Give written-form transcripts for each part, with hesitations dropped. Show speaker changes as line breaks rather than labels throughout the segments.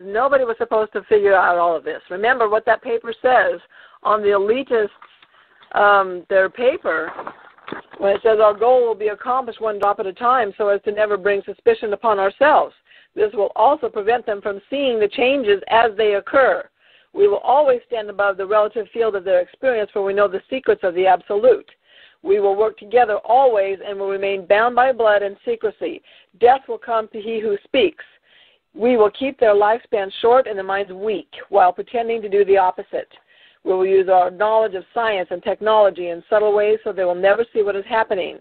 Nobody was supposed to figure out all of this. Remember what that paper says on the elitists, their paper, when it says our goal will be accomplished one drop at a time so as to never bring suspicion upon ourselves. This will also prevent them from seeing the changes as they occur. We will always stand above the relative field of their experience, for we know the secrets of the absolute. We will work together always and will remain bound by blood and secrecy. Death will come to he who speaks. We will keep their lifespan short and their minds weak while pretending to do the opposite. We will use our knowledge of science and technology in subtle ways so they will never see what is happening.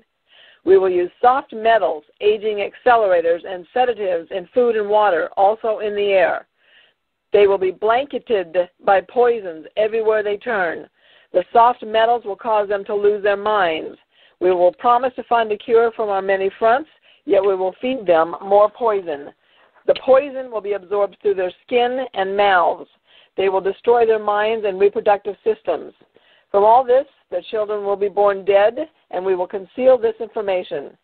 We will use soft metals, aging accelerators, and sedatives in food and water, also in the air. They will be blanketed by poisons everywhere they turn. The soft metals will cause them to lose their minds. We will promise to find a cure from our many fronts, yet we will feed them more poison. The poison will be absorbed through their skin and mouths. They will destroy their minds and reproductive systems. From all this, their children will be born dead, and we will conceal this information.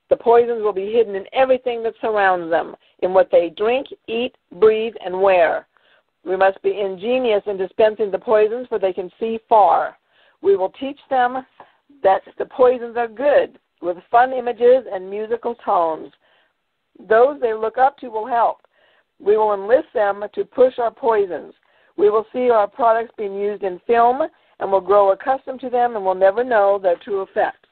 The poisons will be hidden in everything that surrounds them, in what they drink, eat, breathe, and wear. We must be ingenious in dispensing the poisons, for they can see far. We will teach them that the poisons are good, with fun images and musical tones. Those they look up to will help. We will enlist them to push our poisons. We will see our products being used in film and will grow accustomed to them and will never know their true effect.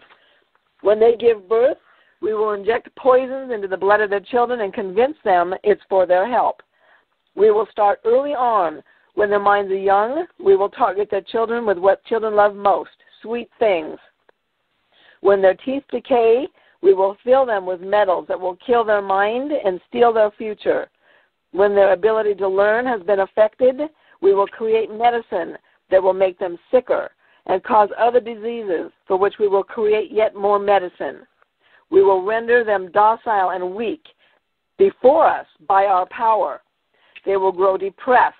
When they give birth, we will inject poisons into the blood of their children and convince them it's for their help. We will start early on. When their minds are young, we will target their children with what children love most, sweet things. When their teeth decay, we will fill them with metals that will kill their mind and steal their future. When their ability to learn has been affected, we will create medicine that will make them sicker and cause other diseases, for which we will create yet more medicine. We will render them docile and weak before us by our power. They will grow depressed,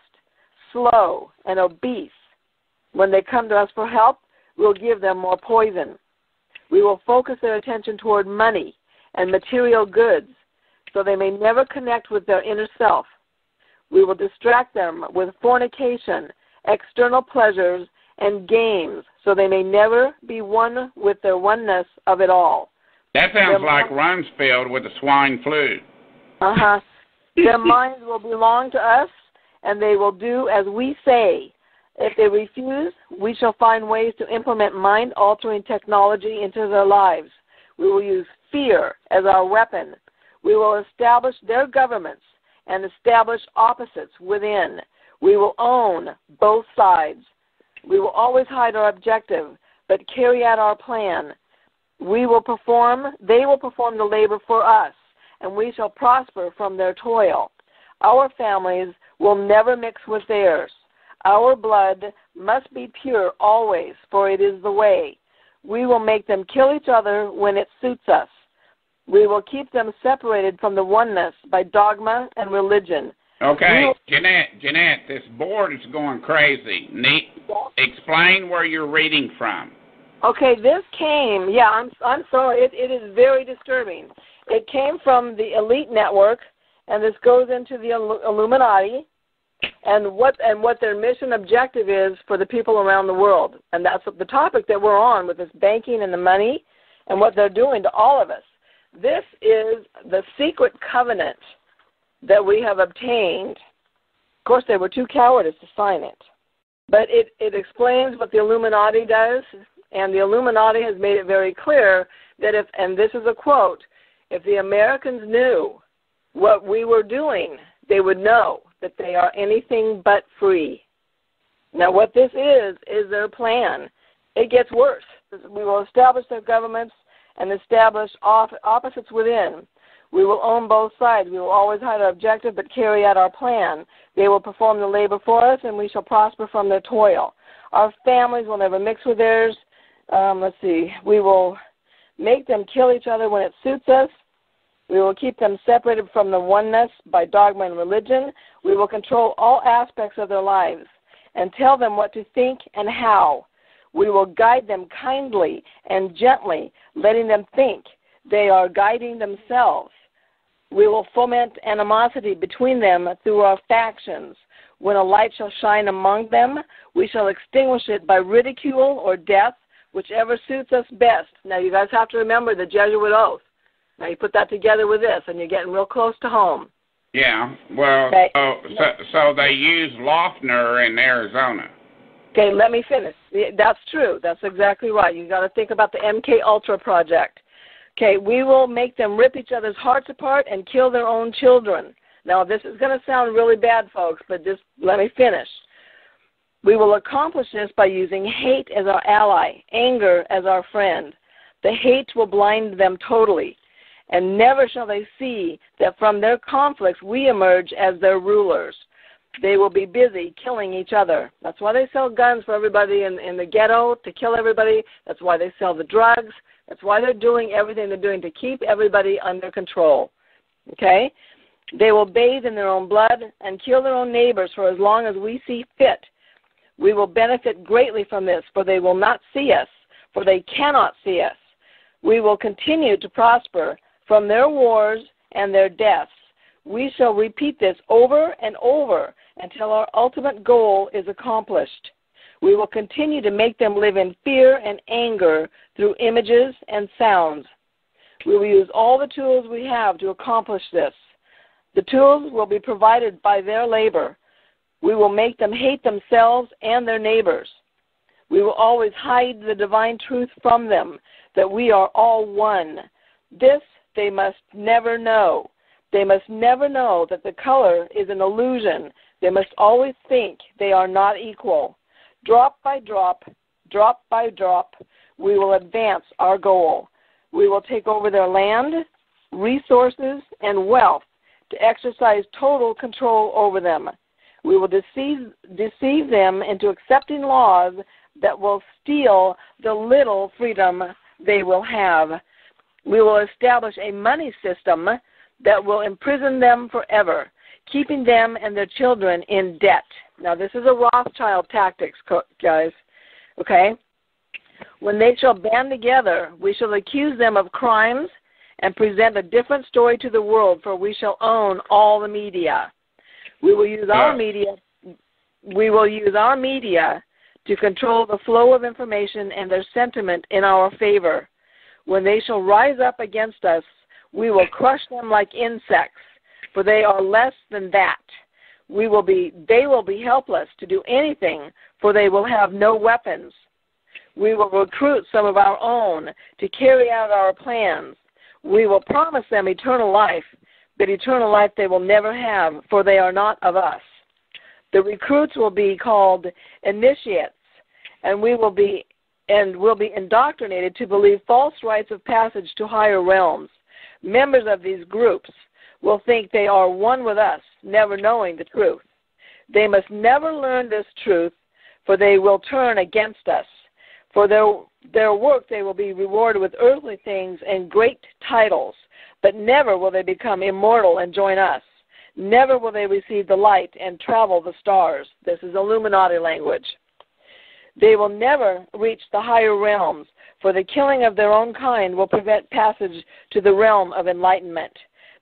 slow, and obese. When they come to us for help, we'll give them more poison. We will focus their attention toward money and material goods so they may never connect with their inner self. We will distract them with fornication, external pleasures, and games so they may never be one with their oneness of it all.
That sounds like Rumsfeld with the swine flu.
Uh-huh. Their minds will belong to us, and they will do as we say. If they refuse, we shall find ways to implement mind-altering technology into their lives. We will use fear as our weapon. We will establish their governments and establish opposites within. We will own both sides. We will always hide our objective, but carry out our plan. They will perform the labor for us, and we shall prosper from their toil. Our families will never mix with theirs. Our blood must be pure always, for it is the way. We will make them kill each other when it suits us. We will keep them separated from the oneness by dogma and religion.
Okay, Jeanette, this board is going crazy. Explain where you're reading from.
Okay, this came, I'm sorry, it is very disturbing. It came from the Elite Network, and this goes into the Illuminati, and what their mission objective is for the people around the world. And that's the topic that we're on with this banking and the money and what they're doing to all of us. This is the secret covenant that we have obtained. Of course, they were too cowardice to sign it. But it explains what the Illuminati does, and the Illuminati has made it very clear that if, and this is a quote, if the Americans knew what we were doing, they would know that they are anything but free. Now, what this is their plan. It gets worse. We will establish their governments and establish opposites within. We will own both sides. We will always hide our objective but carry out our plan. They will perform the labor for us, and we shall prosper from their toil. Our families will never mix with theirs. We will make them kill each other when it suits us. We will keep them separated from the oneness by dogma and religion. We will control all aspects of their lives and tell them what to think and how. We will guide them kindly and gently, letting them think they are guiding themselves. We will foment animosity between them through our factions. When a light shall shine among them, we shall extinguish it by ridicule or death, whichever suits us best. Now, you guys have to remember the Jesuit oath. Now, you put that together with this, and you're getting real close to home.
Yeah, well,
okay.
So they use Loeffner in Arizona.
Okay, let me finish. That's true. That's exactly right. You got to think about the MK Ultra project. Okay, we will make them rip each other's hearts apart and kill their own children. Now, this is going to sound really bad, folks, but just let me finish. We will accomplish this by using hate as our ally, anger as our friend. The hate will blind them totally, and never shall they see that from their conflicts we emerge as their rulers. They will be busy killing each other. That's why they sell guns for everybody in the ghetto, to kill everybody. That's why they sell the drugs. That's why they're doing everything they're doing to keep everybody under control. Okay? They will bathe in their own blood and kill their own neighbors for as long as we see fit. We will benefit greatly from this, for they will not see us, for they cannot see us. We will continue to prosper from their wars and their deaths. We shall repeat this over and over until our ultimate goal is accomplished. We will continue to make them live in fear and anger through images and sounds. We will use all the tools we have to accomplish this. The tools will be provided by their labor. We will make them hate themselves and their neighbors. We will always hide the divine truth from them, that we are all one. This they must never know. They must never know that the color is an illusion. They must always think they are not equal. Drop by drop, we will advance our goal. We will take over their land, resources, and wealth to exercise total control over them. We will deceive them into accepting laws that will steal the little freedom they will have. We will establish a money system that will imprison them forever, keeping them and their children in debt. Now, this is a Rothschild tactics, guys, okay? When they shall band together, we shall accuse them of crimes and present a different story to the world, for we shall own all the media. We will use our media. We will use our media to control the flow of information and their sentiment in our favor. When they shall rise up against us, we will crush them like insects, for they are less than that. They will be helpless to do anything, for they will have no weapons. We will recruit some of our own to carry out our plans. We will promise them eternal life, but eternal life they will never have, for they are not of us. The recruits will be called initiates, and will be indoctrinated to believe false rites of passage to higher realms. Members of these groups will think they are one with us, never knowing the truth. They must never learn this truth, for they will turn against us. For their work they will be rewarded with earthly things and great titles, but never will they become immortal and join us. Never will they receive the light and travel the stars. This is Illuminati language. They will never reach the higher realms, for the killing of their own kind will prevent passage to the realm of enlightenment.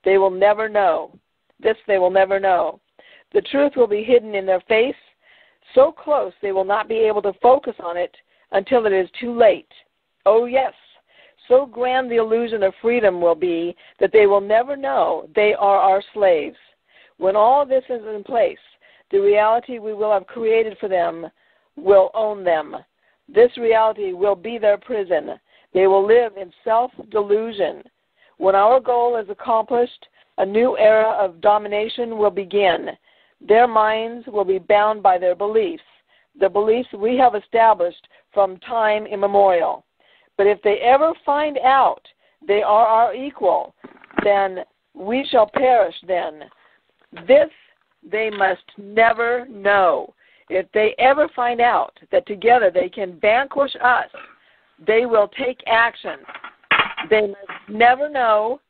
They will never know. This they will never know. The truth will be hidden in their face, so close they will not be able to focus on it until it is too late. Oh, yes, so grand the illusion of freedom will be that they will never know they are our slaves. When all this is in place, the reality we will have created for them will own them. This reality will be their prison. They will live in self-delusion. When our goal is accomplished, a new era of domination will begin. Their minds will be bound by their beliefs, the beliefs we have established from time immemorial. But if they ever find out they are our equal, then we shall perish then. This they must never know. If they ever find out that together they can vanquish us, they will take action. They must never know,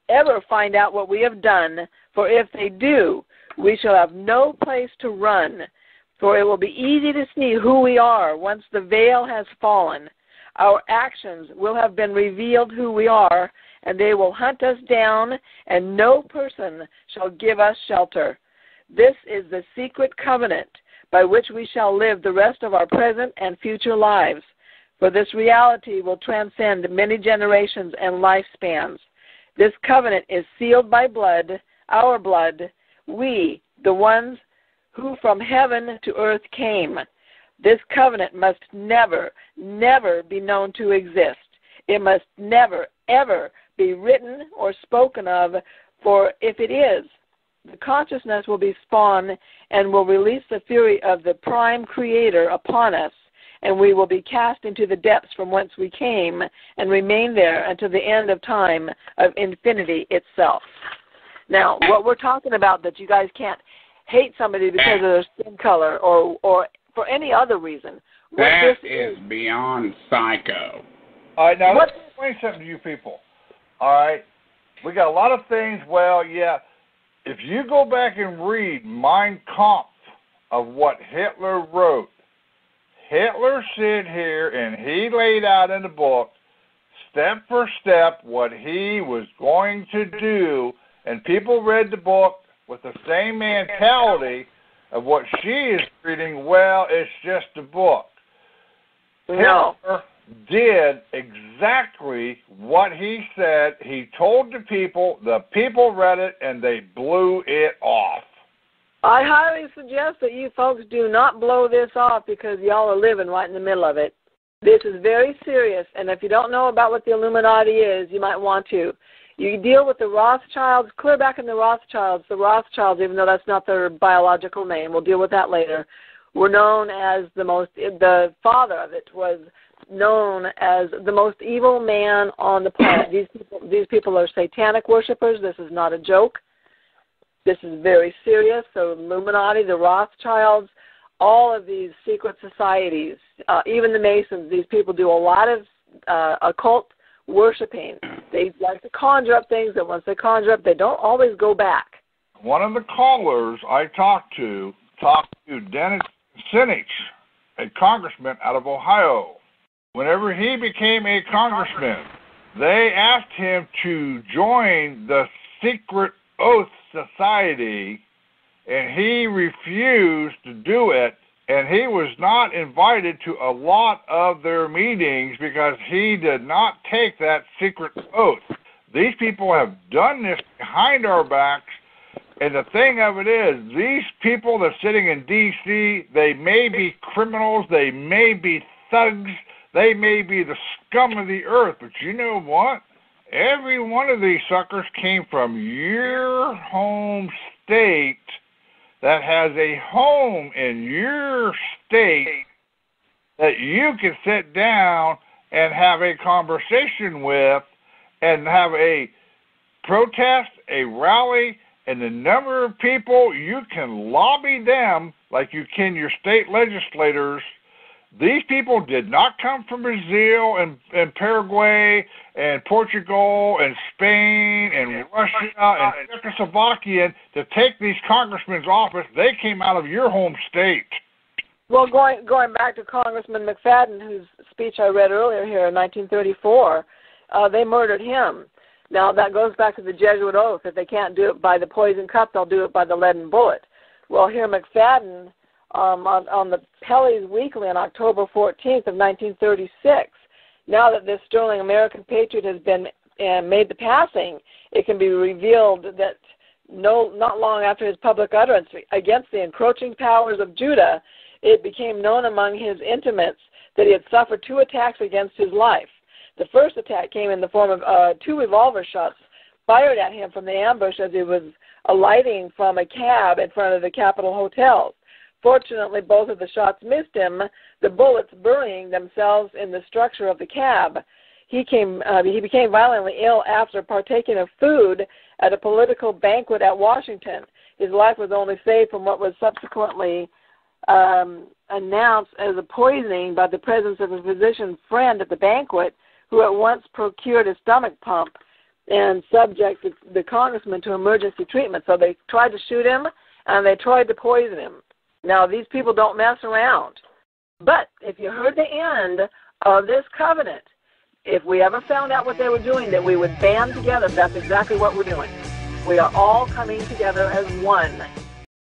ever find out what we have done, for if they do, we shall have no place to run, for it will be easy to see who we are once the veil has fallen. Our actions will have been revealed who we are, and they will hunt us down, and no person shall give us shelter. This is the secret covenant by which we shall live the rest of our present and future lives, for this reality will transcend many generations and lifespans. This covenant is sealed by blood, our blood, we, the ones who from heaven to earth came. This covenant must never, never be known to exist. It must never, ever be written or spoken of, for if it is, the consciousness will be spawned and will release the fury of the prime creator upon us, and we will be cast into the depths from whence we came and remain there until the end of time of infinity itself. Now, what we're talking about, that you guys can't hate somebody because of their skin color or for any other reason.
That is beyond psycho.
All right, now let's explain something to you people. All right, we got a lot of things. Well, yeah, if you go back and read Mein Kampf of what Hitler wrote, Hitler sit here and he laid out in the book, step for step, what he was going to do, and people read the book with the same mentality of what she is reading. Well, it's just a book.
No.
Hitler did exactly what he said. He told the people read it, and they blew it off.
I highly suggest that you folks do not blow this off, because y'all are living right in the middle of it. This is very serious, and if you don't know about what the Illuminati is, you might want to. You deal with the Rothschilds, clear back in the Rothschilds. The Rothschilds, even though that's not their biological name, we'll deal with that later, were known as the father of it was known as the most evil man on the planet. These people are satanic worshipers. This is not a joke. This is very serious. So Illuminati, the Rothschilds, all of these secret societies, even the Masons, these people do a lot of occult worshiping. They like to conjure up things, and once they conjure up, they don't always go back.
One of the callers I talked to Dennis Sinich, a congressman out of Ohio. Whenever he became a congressman, they asked him to join the Secret Oath Society, and he refused to do it, and he was not invited to a lot of their meetings because he did not take that secret oath. These people have done this behind our backs, and the thing of it is, these people that are sitting in D.C., they may be criminals, they may be thugs, they may be the scum of the earth, but you know what? Every one of these suckers came from your home state that has a home in your state that you can sit down and have a conversation with and have a protest, a rally, and the number of people you can lobby them like you can your state legislators. These people did not come from Brazil and Paraguay and Portugal and Spain and Russia and Czechoslovakia to take these congressmen's office. They came out of your home state.
Well, going back to Congressman McFadden, whose speech I read earlier here in 1934, they murdered him. Now, that goes back to the Jesuit oath. If they can't do it by the poison cup, they'll do it by the leaden bullet. Well, here McFadden, on the Pelley's Weekly on October 14th of 1936, now that this sterling American patriot has been made the passing, it can be revealed that not long after his public utterance against the encroaching powers of Judah, it became known among his intimates that he had suffered 2 attacks against his life. The first attack came in the form of 2 revolver shots fired at him from the ambush as he was alighting from a cab in front of the Capitol Hotel. Fortunately, both of the shots missed him, the bullets burying themselves in the structure of the cab. He became violently ill after partaking of food at a political banquet at Washington. His life was only saved from what was subsequently announced as a poisoning by the presence of a physician friend at the banquet, who at once procured a stomach pump and subjected the congressman to emergency treatment. So they tried to shoot him, and they tried to poison him. Now, these people don't mess around. But if you heard the end of this covenant, if we ever found out what they were doing, that we would band together. That's exactly what we're doing. We are all coming together as one.